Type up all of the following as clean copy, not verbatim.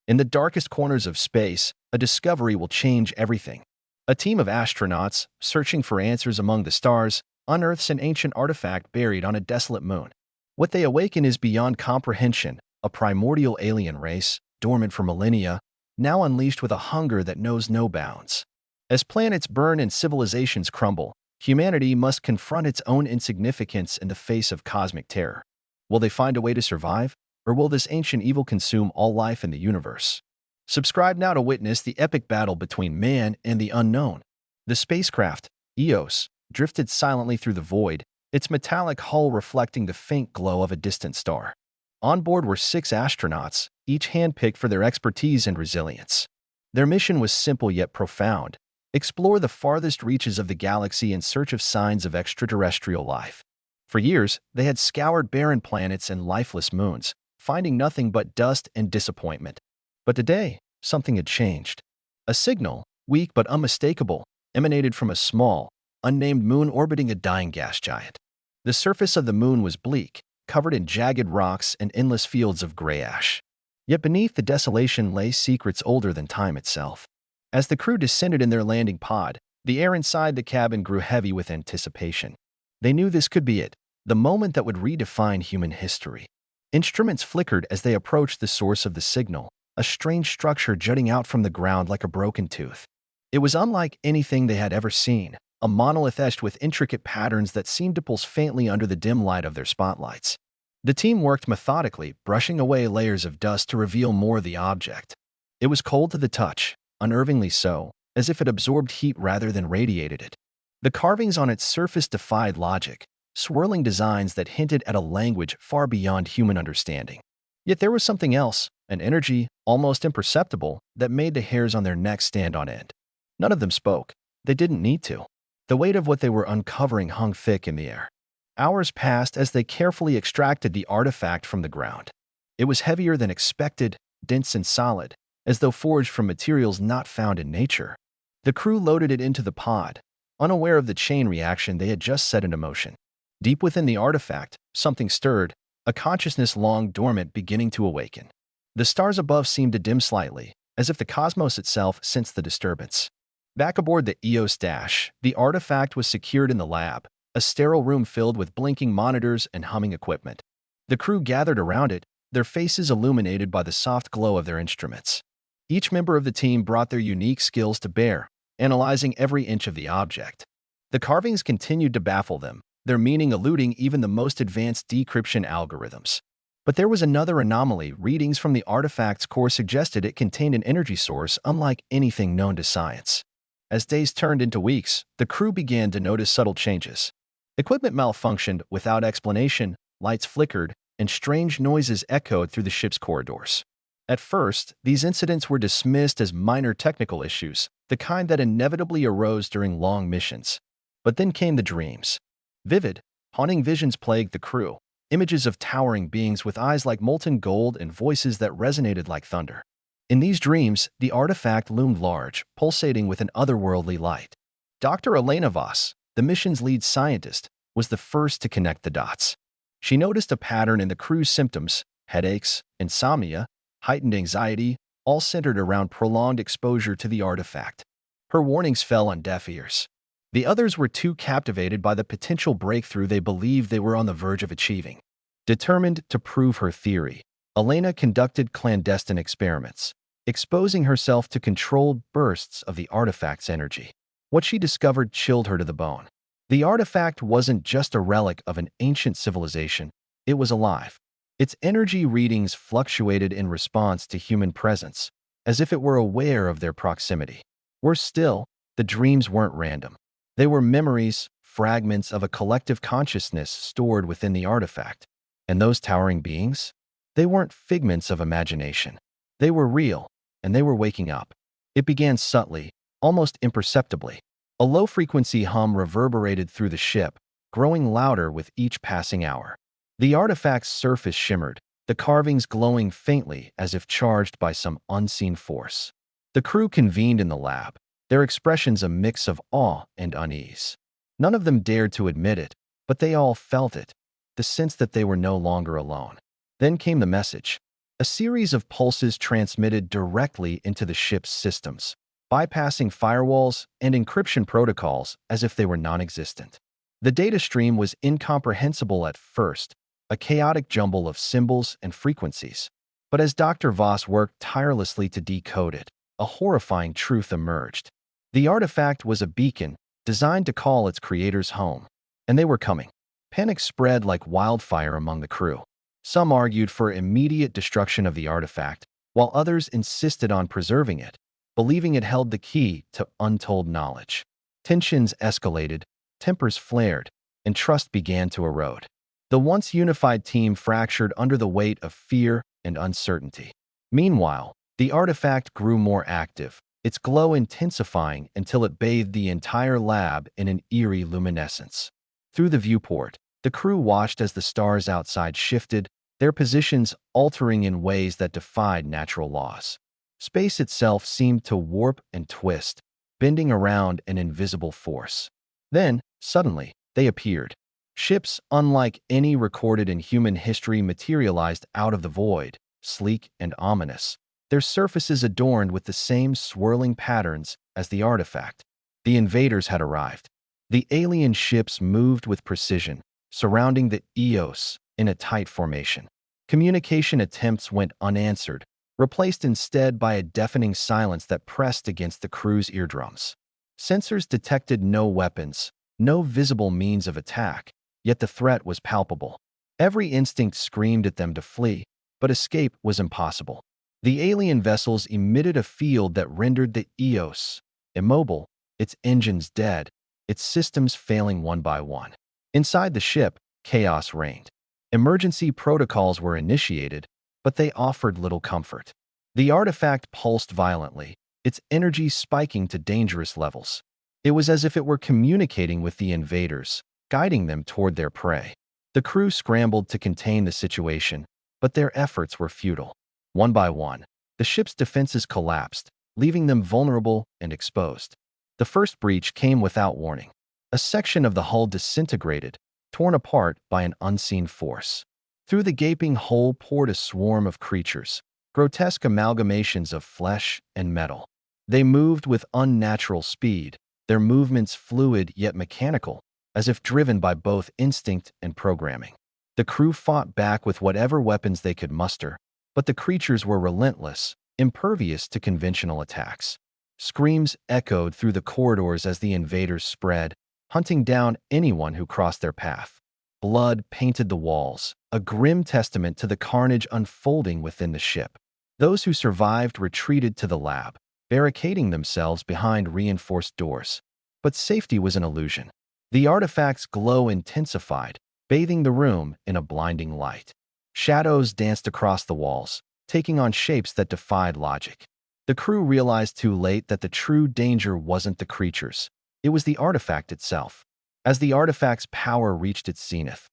In the darkest corners of space, a discovery will change everything. A team of astronauts, searching for answers among the stars, unearths an ancient artifact buried on a desolate moon. What they awaken is beyond comprehension, a primordial alien race, dormant for millennia, now unleashed with a hunger that knows no bounds. As planets burn and civilizations crumble, humanity must confront its own insignificance in the face of cosmic terror. Will they find a way to survive, or will this ancient evil consume all life in the universe? Subscribe now to witness the epic battle between man and the unknown. The spacecraft, EOS, drifted silently through the void, its metallic hull reflecting the faint glow of a distant star. On board were 6 astronauts, each handpicked for their expertise and resilience. Their mission was simple yet profound: explore the farthest reaches of the galaxy in search of signs of extraterrestrial life. For years, they had scoured barren planets and lifeless moons, finding nothing but dust and disappointment. But today, something had changed. A signal, weak but unmistakable, emanated from a small, unnamed moon orbiting a dying gas giant. The surface of the moon was bleak, covered in jagged rocks and endless fields of gray ash. Yet beneath the desolation lay secrets older than time itself. As the crew descended in their landing pod, the air inside the cabin grew heavy with anticipation. They knew this could be it, the moment that would redefine human history. Instruments flickered as they approached the source of the signal, a strange structure jutting out from the ground like a broken tooth. It was unlike anything they had ever seen, a monolith etched with intricate patterns that seemed to pulse faintly under the dim light of their spotlights. The team worked methodically, brushing away layers of dust to reveal more of the object. It was cold to the touch, unnervingly so, as if it absorbed heat rather than radiated it. The carvings on its surface defied logic, swirling designs that hinted at a language far beyond human understanding. Yet there was something else, an energy, almost imperceptible, that made the hairs on their necks stand on end. None of them spoke. They didn't need to. The weight of what they were uncovering hung thick in the air. Hours passed as they carefully extracted the artifact from the ground. It was heavier than expected, dense and solid, as though forged from materials not found in nature. The crew loaded it into the pod, unaware of the chain reaction they had just set into motion. Deep within the artifact, something stirred, a consciousness long dormant beginning to awaken. The stars above seemed to dim slightly, as if the cosmos itself sensed the disturbance. Back aboard the EOS dash, the artifact was secured in the lab, a sterile room filled with blinking monitors and humming equipment. The crew gathered around it, their faces illuminated by the soft glow of their instruments. Each member of the team brought their unique skills to bear, analyzing every inch of the object. The carvings continued to baffle them, their meaning eluding even the most advanced decryption algorithms. But there was another anomaly. Readings from the artifact's core suggested it contained an energy source unlike anything known to science. As days turned into weeks, the crew began to notice subtle changes. Equipment malfunctioned without explanation, lights flickered, and strange noises echoed through the ship's corridors. At first, these incidents were dismissed as minor technical issues, the kind that inevitably arose during long missions. But then came the dreams. Vivid, haunting visions plagued the crew, images of towering beings with eyes like molten gold and voices that resonated like thunder. In these dreams, the artifact loomed large, pulsating with an otherworldly light. Dr. Elena Voss, the mission's lead scientist, was the first to connect the dots. She noticed a pattern in the crew's symptoms: headaches, insomnia, heightened anxiety, all centered around prolonged exposure to the artifact. Her warnings fell on deaf ears. The others were too captivated by the potential breakthrough they believed they were on the verge of achieving. Determined to prove her theory, Elena conducted clandestine experiments, exposing herself to controlled bursts of the artifact's energy. What she discovered chilled her to the bone. The artifact wasn't just a relic of an ancient civilization, it was alive. Its energy readings fluctuated in response to human presence, as if it were aware of their proximity. Worse still, the dreams weren't random. They were memories, fragments of a collective consciousness stored within the artifact. And those towering beings? They weren't figments of imagination. They were real, and they were waking up. It began subtly, almost imperceptibly. A low-frequency hum reverberated through the ship, growing louder with each passing hour. The artifact's surface shimmered, the carvings glowing faintly as if charged by some unseen force. The crew convened in the lab, their expressions a mix of awe and unease. None of them dared to admit it, but they all felt it, the sense that they were no longer alone. Then came the message. A series of pulses transmitted directly into the ship's systems, bypassing firewalls and encryption protocols as if they were non-existent. The data stream was incomprehensible at first, a chaotic jumble of symbols and frequencies. But as Dr. Voss worked tirelessly to decode it, a horrifying truth emerged. The artifact was a beacon designed to call its creators home, and they were coming. Panic spread like wildfire among the crew. Some argued for immediate destruction of the artifact, while others insisted on preserving it, believing it held the key to untold knowledge. Tensions escalated, tempers flared, and trust began to erode. The once unified team fractured under the weight of fear and uncertainty. Meanwhile, the artifact grew more active, its glow intensifying until it bathed the entire lab in an eerie luminescence. Through the viewport, the crew watched as the stars outside shifted, their positions altering in ways that defied natural laws. Space itself seemed to warp and twist, bending around an invisible force. Then, suddenly, they appeared. Ships unlike any recorded in human history materialized out of the void, sleek and ominous, their surfaces adorned with the same swirling patterns as the artifact. The invaders had arrived. The alien ships moved with precision, surrounding the Eos in a tight formation. Communication attempts went unanswered, replaced instead by a deafening silence that pressed against the crew's eardrums. Sensors detected no weapons, no visible means of attack, yet the threat was palpable. Every instinct screamed at them to flee, but escape was impossible. The alien vessels emitted a field that rendered the Eos immobile, its engines dead, its systems failing one by one. Inside the ship, chaos reigned. Emergency protocols were initiated, but they offered little comfort. The artifact pulsed violently, its energy spiking to dangerous levels. It was as if it were communicating with the invaders, guiding them toward their prey. The crew scrambled to contain the situation, but their efforts were futile. One by one, the ship's defenses collapsed, leaving them vulnerable and exposed. The first breach came without warning. A section of the hull disintegrated, torn apart by an unseen force. Through the gaping hole poured a swarm of creatures, grotesque amalgamations of flesh and metal. They moved with unnatural speed, their movements fluid yet mechanical, as if driven by both instinct and programming. The crew fought back with whatever weapons they could muster, but the creatures were relentless, impervious to conventional attacks. Screams echoed through the corridors as the invaders spread, hunting down anyone who crossed their path. Blood painted the walls, a grim testament to the carnage unfolding within the ship. Those who survived retreated to the lab, barricading themselves behind reinforced doors. But safety was an illusion. The artifact's glow intensified, bathing the room in a blinding light. Shadows danced across the walls, taking on shapes that defied logic. The crew realized too late that the true danger wasn't the creatures. It was the artifact itself. As the artifact's power reached its zenith,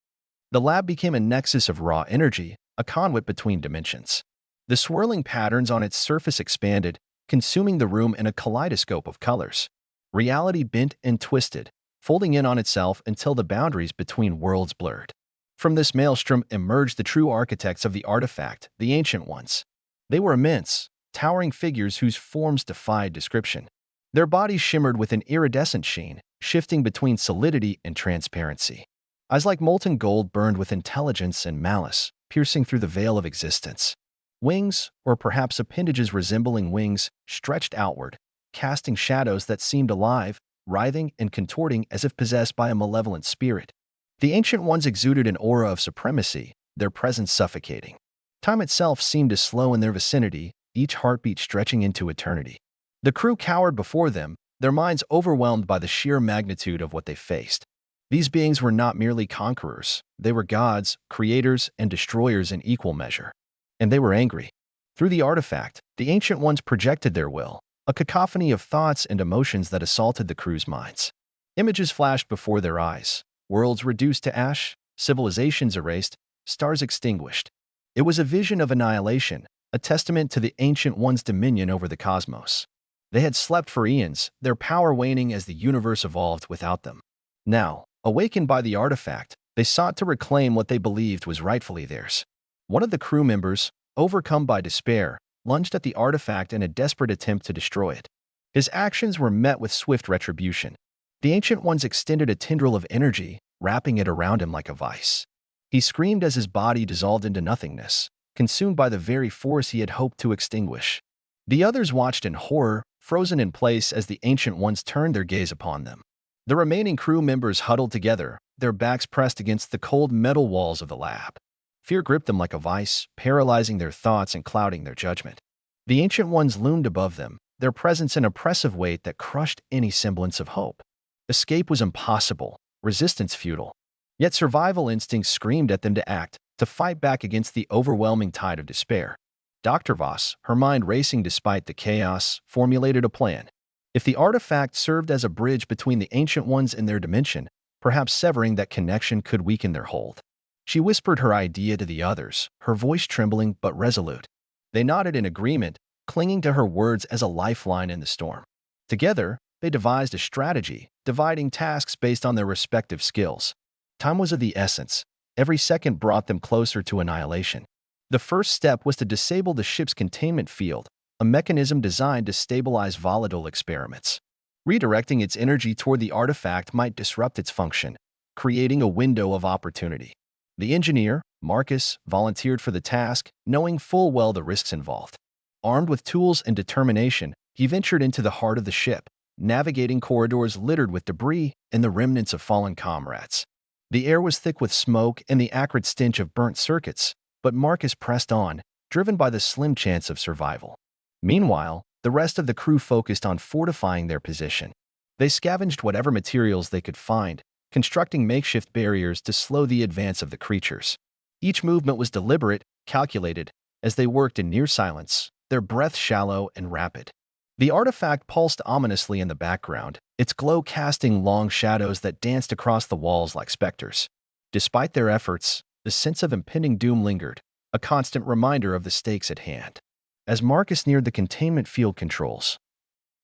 the lab became a nexus of raw energy, a conduit between dimensions. The swirling patterns on its surface expanded, consuming the room in a kaleidoscope of colors. Reality bent and twisted, folding in on itself until the boundaries between worlds blurred. From this maelstrom emerged the true architects of the artifact, the Ancient Ones. They were immense, towering figures whose forms defied description. Their bodies shimmered with an iridescent sheen, shifting between solidity and transparency. Eyes like molten gold burned with intelligence and malice, piercing through the veil of existence. Wings, or perhaps appendages resembling wings, stretched outward, casting shadows that seemed alive, writhing and contorting as if possessed by a malevolent spirit. The Ancient Ones exuded an aura of supremacy, their presence suffocating. Time itself seemed to slow in their vicinity, each heartbeat stretching into eternity. The crew cowered before them, their minds overwhelmed by the sheer magnitude of what they faced. These beings were not merely conquerors, they were gods, creators, and destroyers in equal measure. And they were angry. Through the artifact, the Ancient Ones projected their will, a cacophony of thoughts and emotions that assaulted the crew's minds. Images flashed before their eyes, worlds reduced to ash, civilizations erased, stars extinguished. It was a vision of annihilation, a testament to the Ancient Ones' dominion over the cosmos. They had slept for eons, their power waning as the universe evolved without them. Now, awakened by the artifact, they sought to reclaim what they believed was rightfully theirs. One of the crew members, overcome by despair, lunged at the artifact in a desperate attempt to destroy it. His actions were met with swift retribution. The Ancient Ones extended a tendril of energy, wrapping it around him like a vice. He screamed as his body dissolved into nothingness, consumed by the very force he had hoped to extinguish. The others watched in horror, frozen in place as the Ancient Ones turned their gaze upon them. The remaining crew members huddled together, their backs pressed against the cold metal walls of the lab. Fear gripped them like a vice, paralyzing their thoughts and clouding their judgment. The Ancient Ones loomed above them, their presence an oppressive weight that crushed any semblance of hope. Escape was impossible, resistance futile. Yet survival instincts screamed at them to act, to fight back against the overwhelming tide of despair. Dr. Voss, her mind racing despite the chaos, formulated a plan. If the artifact served as a bridge between the Ancient Ones and their dimension, perhaps severing that connection could weaken their hold. She whispered her idea to the others, her voice trembling but resolute. They nodded in agreement, clinging to her words as a lifeline in the storm. Together, they devised a strategy, dividing tasks based on their respective skills. Time was of the essence. Every second brought them closer to annihilation. The first step was to disable the ship's containment field, a mechanism designed to stabilize volatile experiments. Redirecting its energy toward the artifact might disrupt its function, creating a window of opportunity. The engineer, Marcus, volunteered for the task, knowing full well the risks involved. Armed with tools and determination, he ventured into the heart of the ship, navigating corridors littered with debris and the remnants of fallen comrades. The air was thick with smoke and the acrid stench of burnt circuits, but Marcus pressed on, driven by the slim chance of survival. Meanwhile, the rest of the crew focused on fortifying their position. They scavenged whatever materials they could find, constructing makeshift barriers to slow the advance of the creatures. Each movement was deliberate, calculated, as they worked in near silence, their breath shallow and rapid. The artifact pulsed ominously in the background, its glow casting long shadows that danced across the walls like specters. Despite their efforts, the sense of impending doom lingered, a constant reminder of the stakes at hand. As Marcus neared the containment field controls,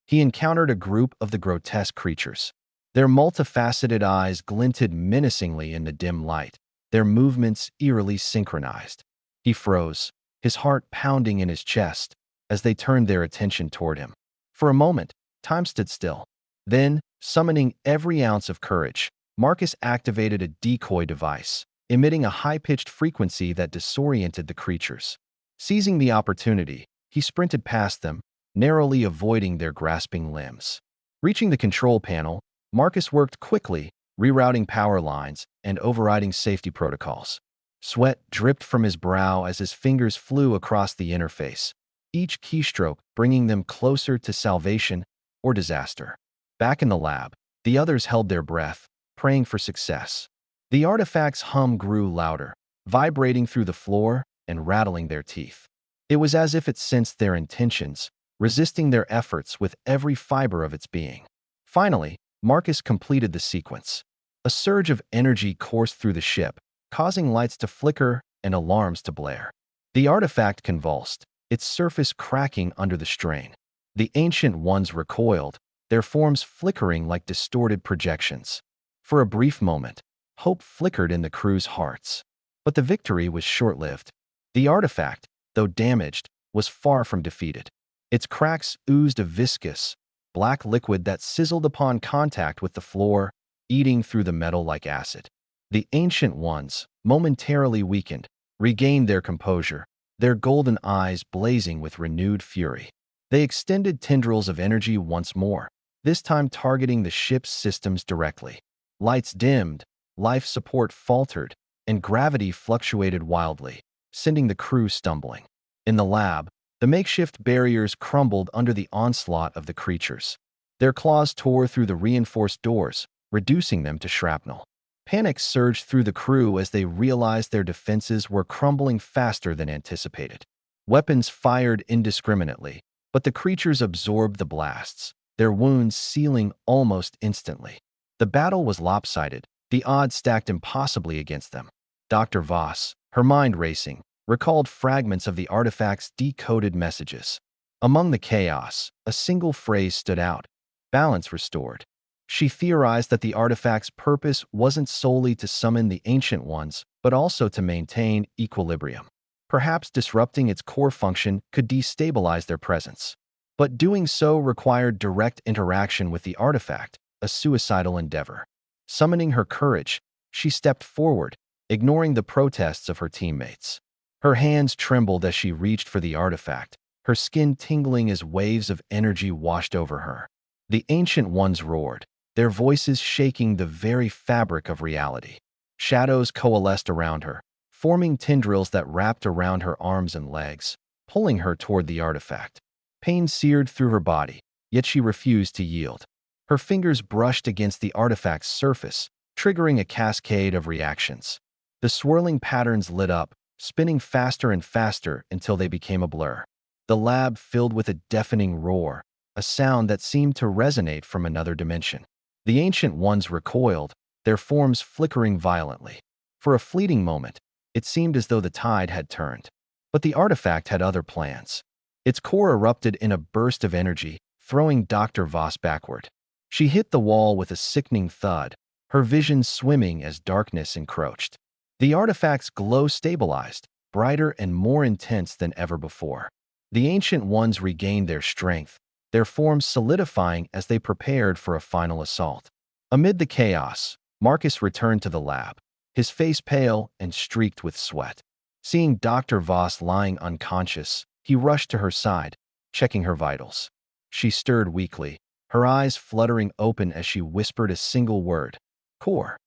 he encountered a group of the grotesque creatures. Their multifaceted eyes glinted menacingly in the dim light, their movements eerily synchronized. He froze, his heart pounding in his chest, as they turned their attention toward him. For a moment, time stood still. Then, summoning every ounce of courage, Marcus activated a decoy device, emitting a high-pitched frequency that disoriented the creatures. Seizing the opportunity, he sprinted past them, narrowly avoiding their grasping limbs. Reaching the control panel, Marcus worked quickly, rerouting power lines and overriding safety protocols. Sweat dripped from his brow as his fingers flew across the interface, each keystroke bringing them closer to salvation or disaster. Back in the lab, the others held their breath, praying for success. The artifact's hum grew louder, vibrating through the floor and rattling their teeth. It was as if it sensed their intentions, resisting their efforts with every fiber of its being. Finally, Marcus completed the sequence. A surge of energy coursed through the ship, causing lights to flicker and alarms to blare. The artifact convulsed, its surface cracking under the strain. The Ancient Ones recoiled, their forms flickering like distorted projections. For a brief moment, hope flickered in the crew's hearts. But the victory was short-lived. The artifact, though damaged, was far from defeated. Its cracks oozed a viscous, black liquid that sizzled upon contact with the floor, eating through the metal like acid. The Ancient Ones, momentarily weakened, regained their composure, their golden eyes blazing with renewed fury. They extended tendrils of energy once more, this time targeting the ship's systems directly. Lights dimmed, life support faltered, and gravity fluctuated wildly, sending the crew stumbling. In the lab, the makeshift barriers crumbled under the onslaught of the creatures. Their claws tore through the reinforced doors, reducing them to shrapnel. Panic surged through the crew as they realized their defenses were crumbling faster than anticipated. Weapons fired indiscriminately, but the creatures absorbed the blasts, their wounds sealing almost instantly. The battle was lopsided, the odds stacked impossibly against them. Dr. Voss, her mind racing, recalled fragments of the artifact's decoded messages. Among the chaos, a single phrase stood out: balance restored. She theorized that the artifact's purpose wasn't solely to summon the Ancient Ones, but also to maintain equilibrium. Perhaps disrupting its core function could destabilize their presence. But doing so required direct interaction with the artifact, a suicidal endeavor. Summoning her courage, she stepped forward, ignoring the protests of her teammates. Her hands trembled as she reached for the artifact, her skin tingling as waves of energy washed over her. The Ancient Ones roared, their voices shaking the very fabric of reality. Shadows coalesced around her, forming tendrils that wrapped around her arms and legs, pulling her toward the artifact. Pain seared through her body, yet she refused to yield. Her fingers brushed against the artifact's surface, triggering a cascade of reactions. The swirling patterns lit up, spinning faster and faster until they became a blur. The lab filled with a deafening roar, a sound that seemed to resonate from another dimension. The Ancient Ones recoiled, their forms flickering violently. For a fleeting moment, it seemed as though the tide had turned. But the artifact had other plans. Its core erupted in a burst of energy, throwing Dr. Voss backward. She hit the wall with a sickening thud, her vision swimming as darkness encroached. The artifact's glow stabilized, brighter and more intense than ever before. The Ancient Ones regained their strength, their forms solidifying as they prepared for a final assault. Amid the chaos, Marcus returned to the lab, his face pale and streaked with sweat. Seeing Dr. Voss lying unconscious, he rushed to her side, checking her vitals. She stirred weakly, her eyes fluttering open as she whispered a single word, "Core."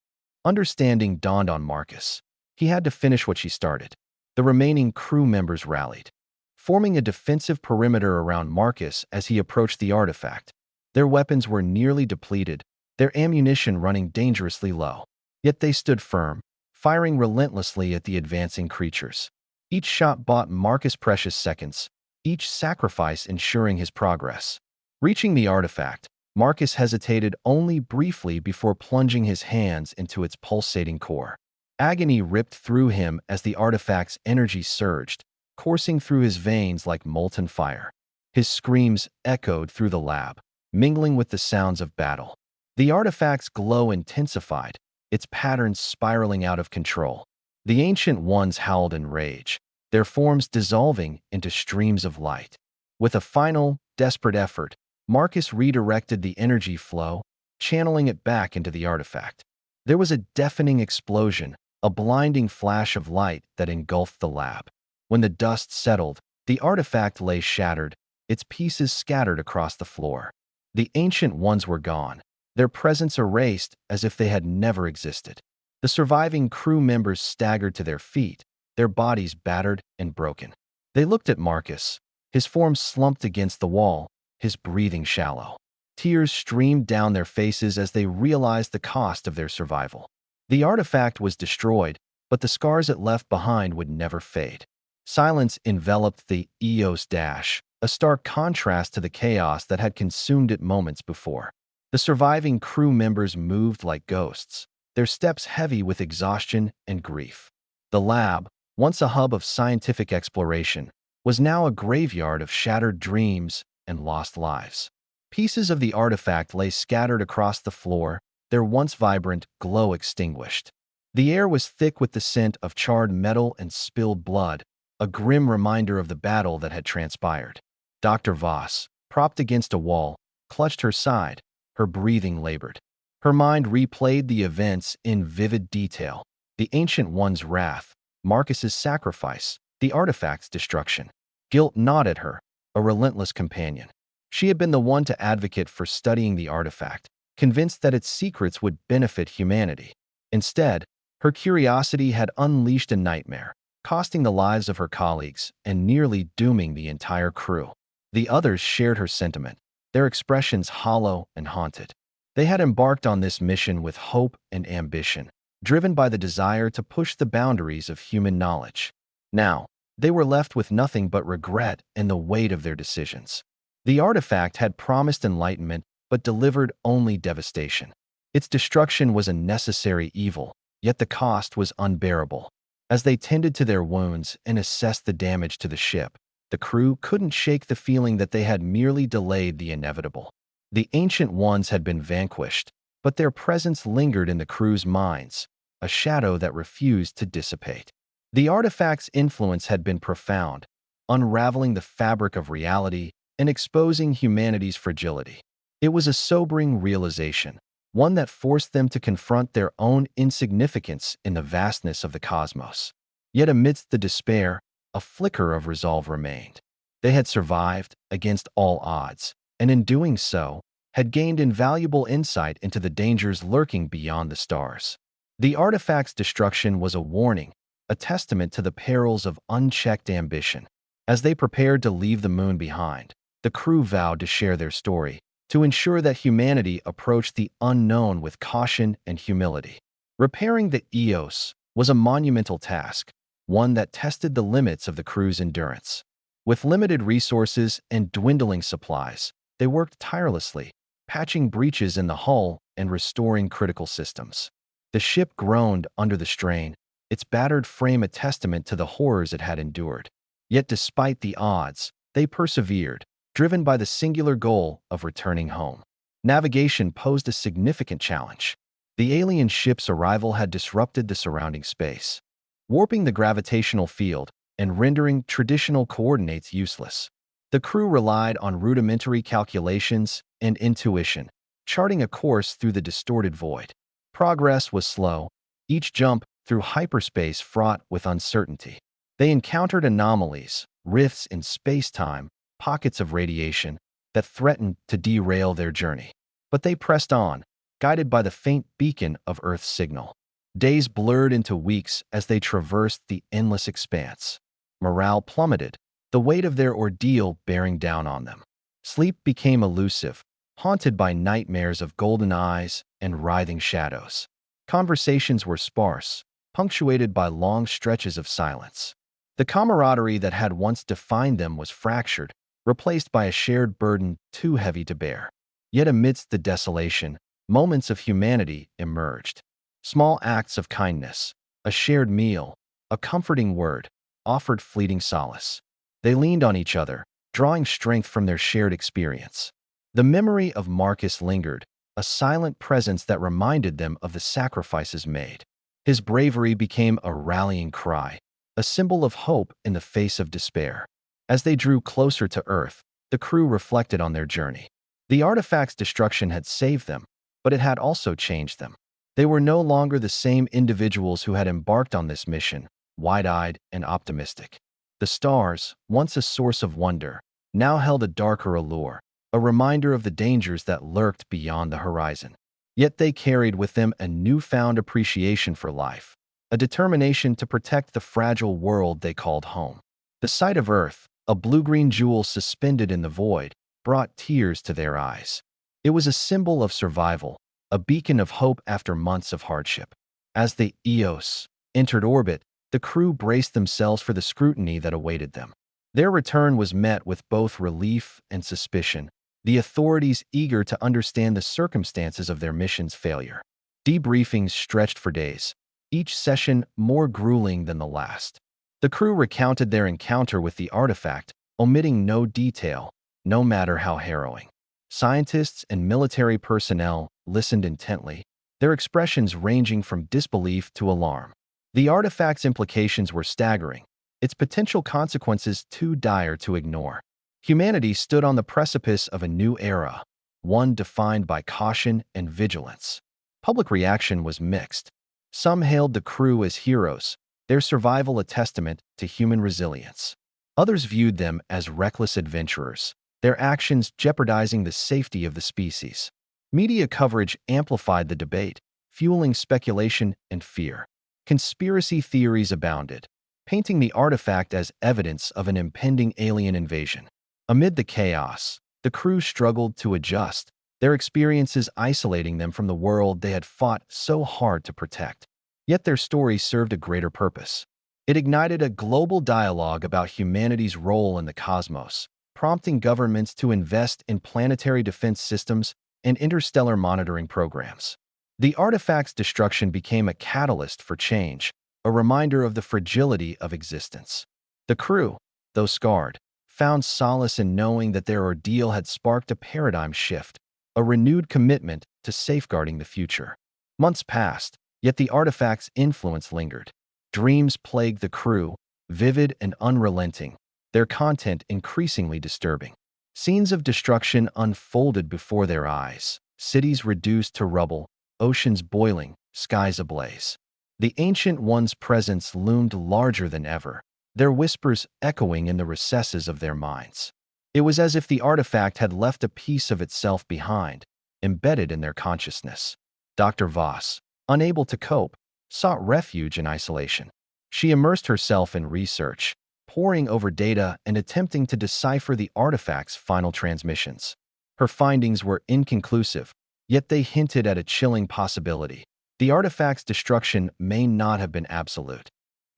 Understanding dawned on Marcus. He had to finish what she started. The remaining crew members rallied, forming a defensive perimeter around Marcus as he approached the artifact. Their weapons were nearly depleted, their ammunition running dangerously low. Yet they stood firm, firing relentlessly at the advancing creatures. Each shot bought Marcus precious seconds, each sacrifice ensuring his progress. Reaching the artifact, Marcus hesitated only briefly before plunging his hands into its pulsating core. Agony ripped through him as the artifact's energy surged, coursing through his veins like molten fire. His screams echoed through the lab, mingling with the sounds of battle. The artifact's glow intensified, its patterns spiraling out of control. The Ancient Ones howled in rage, their forms dissolving into streams of light. With a final, desperate effort, Marcus redirected the energy flow, channeling it back into the artifact. There was a deafening explosion, a blinding flash of light that engulfed the lab. When the dust settled, the artifact lay shattered, its pieces scattered across the floor. The Ancient Ones were gone, their presence erased as if they had never existed. The surviving crew members staggered to their feet, their bodies battered and broken. They looked at Marcus, his form slumped against the wall, his breathing shallow. Tears streamed down their faces as they realized the cost of their survival. The artifact was destroyed, but the scars it left behind would never fade. Silence enveloped the Eos Dash, a stark contrast to the chaos that had consumed it moments before. The surviving crew members moved like ghosts, their steps heavy with exhaustion and grief. The lab, once a hub of scientific exploration, was now a graveyard of shattered dreams and lost lives. Pieces of the artifact lay scattered across the floor, their once vibrant glow extinguished. The air was thick with the scent of charred metal and spilled blood, a grim reminder of the battle that had transpired. Dr. Voss, propped against a wall, clutched her side, her breathing labored. Her mind replayed the events in vivid detail. The Ancient One's wrath, Marcus's sacrifice, the artifact's destruction. Guilt gnawed at her, a relentless companion. She had been the one to advocate for studying the artifact, convinced that its secrets would benefit humanity. Instead, her curiosity had unleashed a nightmare, costing the lives of her colleagues and nearly dooming the entire crew. The others shared her sentiment, their expressions hollow and haunted. They had embarked on this mission with hope and ambition, driven by the desire to push the boundaries of human knowledge. Now, they were left with nothing but regret and the weight of their decisions. The artifact had promised enlightenment, but delivered only devastation. Its destruction was a necessary evil, yet the cost was unbearable. As they tended to their wounds and assessed the damage to the ship, the crew couldn't shake the feeling that they had merely delayed the inevitable. The Ancient Ones had been vanquished, but their presence lingered in the crew's minds, a shadow that refused to dissipate. The artifact's influence had been profound, unraveling the fabric of reality and exposing humanity's fragility. It was a sobering realization, one that forced them to confront their own insignificance in the vastness of the cosmos. Yet amidst the despair, a flicker of resolve remained. They had survived against all odds, and in doing so, had gained invaluable insight into the dangers lurking beyond the stars. The artifact's destruction was a warning, a testament to the perils of unchecked ambition. As they prepared to leave the moon behind, the crew vowed to share their story, to ensure that humanity approached the unknown with caution and humility. Repairing the EOS was a monumental task, one that tested the limits of the crew's endurance. With limited resources and dwindling supplies, they worked tirelessly, patching breaches in the hull and restoring critical systems. The ship groaned under the strain, its battered frame a testament to the horrors it had endured. Yet despite the odds, they persevered, driven by the singular goal of returning home. Navigation posed a significant challenge. The alien ship's arrival had disrupted the surrounding space, warping the gravitational field and rendering traditional coordinates useless. The crew relied on rudimentary calculations and intuition, charting a course through the distorted void. Progress was slow, each jump through hyperspace fraught with uncertainty. They encountered anomalies, rifts in space-time, pockets of radiation that threatened to derail their journey. But they pressed on, guided by the faint beacon of Earth's signal. Days blurred into weeks as they traversed the endless expanse. Morale plummeted, the weight of their ordeal bearing down on them. Sleep became elusive, haunted by nightmares of golden eyes and writhing shadows. Conversations were sparse, punctuated by long stretches of silence. The camaraderie that had once defined them was fractured, replaced by a shared burden too heavy to bear. Yet amidst the desolation, moments of humanity emerged. Small acts of kindness, a shared meal, a comforting word, offered fleeting solace. They leaned on each other, drawing strength from their shared experience. The memory of Marcus lingered, a silent presence that reminded them of the sacrifices made. His bravery became a rallying cry, a symbol of hope in the face of despair. As they drew closer to Earth, the crew reflected on their journey. The artifact's destruction had saved them, but it had also changed them. They were no longer the same individuals who had embarked on this mission, wide-eyed and optimistic. The stars, once a source of wonder, now held a darker allure, a reminder of the dangers that lurked beyond the horizon. Yet they carried with them a newfound appreciation for life, a determination to protect the fragile world they called home. The sight of Earth, a blue-green jewel suspended in the void, brought tears to their eyes. It was a symbol of survival, a beacon of hope after months of hardship. As the EOS entered orbit, the crew braced themselves for the scrutiny that awaited them. Their return was met with both relief and suspicion, the authorities eager to understand the circumstances of their mission's failure. Debriefings stretched for days, each session more grueling than the last. The crew recounted their encounter with the artifact, omitting no detail, no matter how harrowing. Scientists and military personnel listened intently, their expressions ranging from disbelief to alarm. The artifact's implications were staggering, its potential consequences too dire to ignore. Humanity stood on the precipice of a new era, one defined by caution and vigilance. Public reaction was mixed. Some hailed the crew as heroes, their survival a testament to human resilience. Others viewed them as reckless adventurers, their actions jeopardizing the safety of the species. Media coverage amplified the debate, fueling speculation and fear. Conspiracy theories abounded, painting the artifact as evidence of an impending alien invasion. Amid the chaos, the crew struggled to adjust, their experiences isolating them from the world they had fought so hard to protect. Yet their story served a greater purpose. It ignited a global dialogue about humanity's role in the cosmos, prompting governments to invest in planetary defense systems and interstellar monitoring programs. The artifact's destruction became a catalyst for change, a reminder of the fragility of existence. The crew, though scarred, found solace in knowing that their ordeal had sparked a paradigm shift, a renewed commitment to safeguarding the future. Months passed, yet the artifact's influence lingered. Dreams plagued the crew, vivid and unrelenting, their content increasingly disturbing. Scenes of destruction unfolded before their eyes, cities reduced to rubble, oceans boiling, skies ablaze. The Ancient One's presence loomed larger than ever, their whispers echoing in the recesses of their minds. It was as if the artifact had left a piece of itself behind, embedded in their consciousness. Dr. Voss, unable to cope, sought refuge in isolation. She immersed herself in research, poring over data and attempting to decipher the artifact's final transmissions. Her findings were inconclusive, yet they hinted at a chilling possibility. The artifact's destruction may not have been absolute.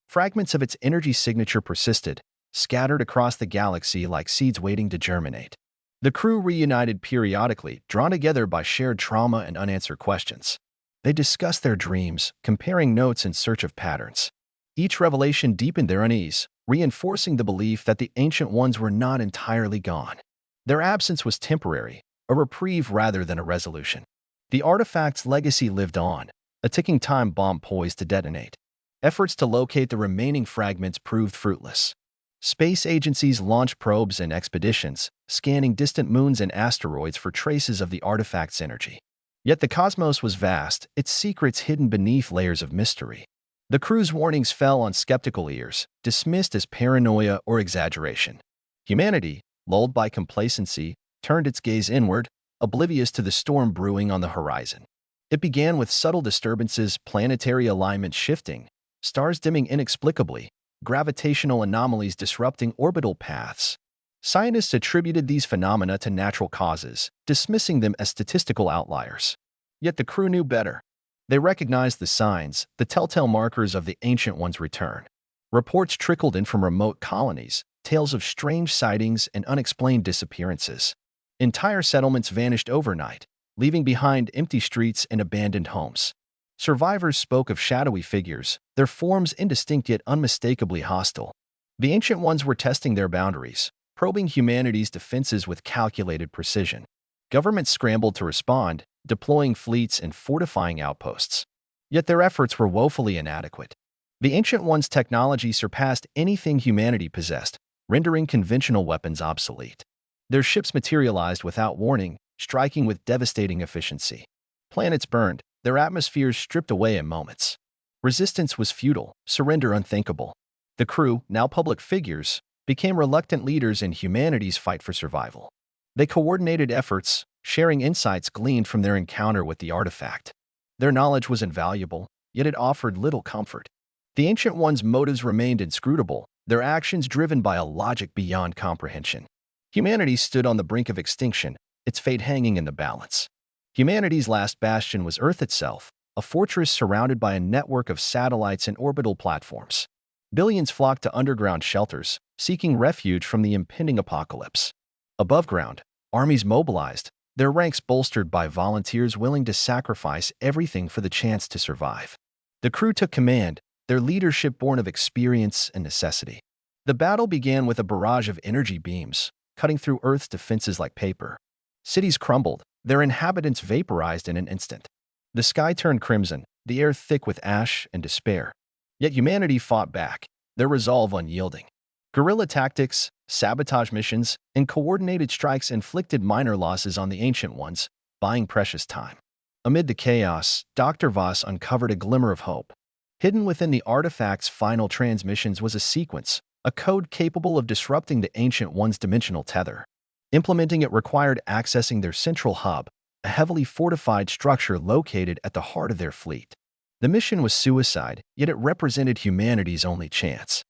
Fragments of its energy signature persisted, scattered across the galaxy like seeds waiting to germinate. The crew reunited periodically, drawn together by shared trauma and unanswered questions. They discussed their dreams, comparing notes in search of patterns. Each revelation deepened their unease, reinforcing the belief that the Ancient Ones were not entirely gone. Their absence was temporary, a reprieve rather than a resolution. The artifact's legacy lived on, a ticking time bomb poised to detonate. Efforts to locate the remaining fragments proved fruitless. Space agencies launched probes and expeditions, scanning distant moons and asteroids for traces of the artifact's energy. Yet the cosmos was vast, its secrets hidden beneath layers of mystery. The crew's warnings fell on skeptical ears, dismissed as paranoia or exaggeration. Humanity, lulled by complacency, turned its gaze inward, oblivious to the storm brewing on the horizon. It began with subtle disturbances, planetary alignment shifting, stars dimming inexplicably, gravitational anomalies disrupting orbital paths. Scientists attributed these phenomena to natural causes, dismissing them as statistical outliers. Yet the crew knew better. They recognized the signs, the telltale markers of the Ancient One's return. Reports trickled in from remote colonies, tales of strange sightings and unexplained disappearances. Entire settlements vanished overnight, leaving behind empty streets and abandoned homes. Survivors spoke of shadowy figures, their forms indistinct yet unmistakably hostile. The Ancient Ones were testing their boundaries, probing humanity's defenses with calculated precision. Governments scrambled to respond, deploying fleets and fortifying outposts. Yet their efforts were woefully inadequate. The Ancient Ones' technology surpassed anything humanity possessed, rendering conventional weapons obsolete. Their ships materialized without warning, striking with devastating efficiency. Planets burned, their atmospheres stripped away in moments. Resistance was futile, surrender unthinkable. The crew, now public figures, became reluctant leaders in humanity's fight for survival. They coordinated efforts, sharing insights gleaned from their encounter with the artifact. Their knowledge was invaluable, yet it offered little comfort. The Ancient Ones' motives remained inscrutable, their actions driven by a logic beyond comprehension. Humanity stood on the brink of extinction, its fate hanging in the balance. Humanity's last bastion was Earth itself, a fortress surrounded by a network of satellites and orbital platforms. Billions flocked to underground shelters, seeking refuge from the impending apocalypse. Above ground, armies mobilized, their ranks bolstered by volunteers willing to sacrifice everything for the chance to survive. The crew took command, their leadership born of experience and necessity. The battle began with a barrage of energy beams, cutting through Earth's defenses like paper. Cities crumbled, their inhabitants vaporized in an instant. The sky turned crimson, the air thick with ash and despair. Yet humanity fought back, their resolve unyielding. Guerrilla tactics, sabotage missions, and coordinated strikes inflicted minor losses on the Ancient Ones, buying precious time. Amid the chaos, Dr. Voss uncovered a glimmer of hope. Hidden within the artifact's final transmissions was a sequence, a code capable of disrupting the Ancient One's dimensional tether. Implementing it required accessing their central hub, a heavily fortified structure located at the heart of their fleet. The mission was suicide, yet it represented humanity's only chance.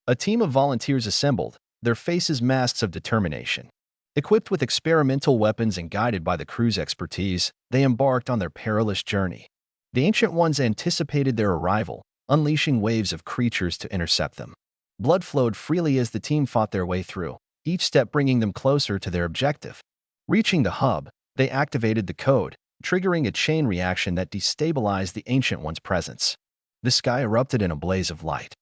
A team of volunteers assembled, their faces masks of determination. Equipped with experimental weapons and guided by the crew's expertise, they embarked on their perilous journey. The Ancient Ones anticipated their arrival, unleashing waves of creatures to intercept them. Blood flowed freely as the team fought their way through, each step bringing them closer to their objective. Reaching the hub, they activated the code, triggering a chain reaction that destabilized the Ancient One's presence. The sky erupted in a blaze of light,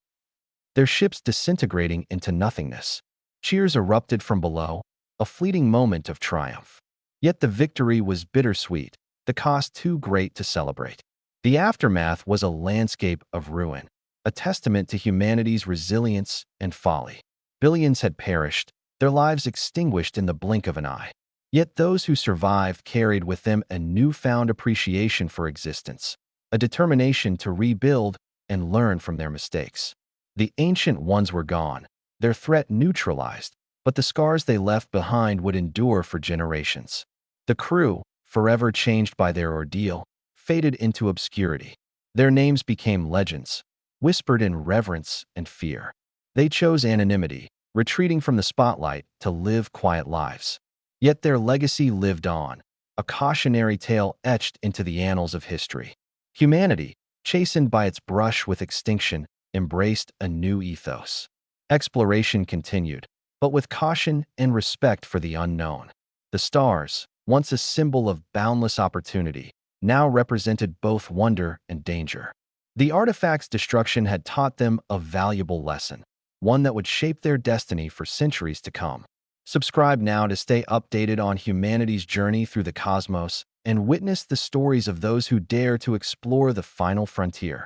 their ships disintegrating into nothingness. Cheers erupted from below, a fleeting moment of triumph. Yet the victory was bittersweet, the cost too great to celebrate. The aftermath was a landscape of ruin. a testament to humanity's resilience and folly. Billions had perished, their lives extinguished in the blink of an eye. Yet those who survived carried with them a newfound appreciation for existence, a determination to rebuild and learn from their mistakes. The ancient ones were gone, their threat neutralized, but the scars they left behind would endure for generations. The crew, forever changed by their ordeal, faded into obscurity. Their names became legends, whispered in reverence and fear. They chose anonymity, retreating from the spotlight to live quiet lives. Yet their legacy lived on, a cautionary tale etched into the annals of history. Humanity, chastened by its brush with extinction, embraced a new ethos. Exploration continued, but with caution and respect for the unknown. The stars, once a symbol of boundless opportunity, now represented both wonder and danger. The artifact's destruction had taught them a valuable lesson, one that would shape their destiny for centuries to come. Subscribe now to stay updated on humanity's journey through the cosmos and witness the stories of those who dare to explore the final frontier.